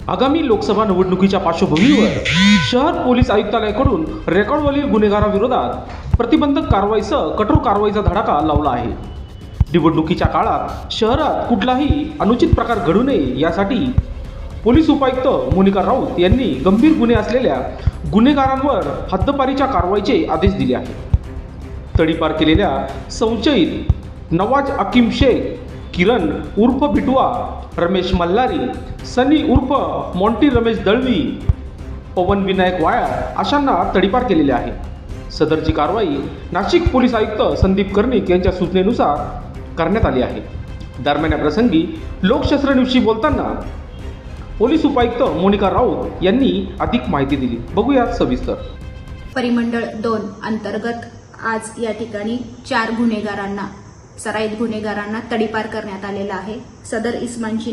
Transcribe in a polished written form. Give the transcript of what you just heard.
आगामी लोकसभा निवडणुकीच्या पार्श्वभूमीवर शहर पोलीस आयुक्तालयाकडून रेकॉर्डवरील गुन्हेगारांविरोधात प्रतिबंधक कारवाईसह कठोर कारवाईचा धडाका लावला आहे। निवडणुकीच्या काळात शहरात कुठलाही अनुचित प्रकार घडू नये यासाठी पोलीस उपायुक्त मोनिका राऊत यांनी गंभीर गुन्हे असलेल्या गुन्हेगारांवर हद्दपारीच्या कारवाईचे आदेश दिले आहेत। तडीपार केलेल्या संशयित नवाज अकीम शेख, किरण उर्फ बिटवा, रमेश मल्हारी, सनी उर्फ मॉन्टी रमेश दळवी, पवन विनायक वाया अशांना तडीपार केलेले आहे। सदरची कारवाई नाशिक पोलीस आयुक्त संदीप कर्णिक यांच्या सूचनेनुसार करण्यात आली आहे। दरम्यान या प्रसंगी लोकशास्त्र न्यूजशी बोलताना पोलीस उपायुक्त मोनिका राऊत यांनी अधिक माहिती दिली। बघूया सविस्तर। परिमंडळ 2 अंतर्गत आज या ठिकाणी 4 गुन्हेगारांना, सराईत गुन्हेगारांना तडीपार करण्यात आलेला आहे। सदर इसमांची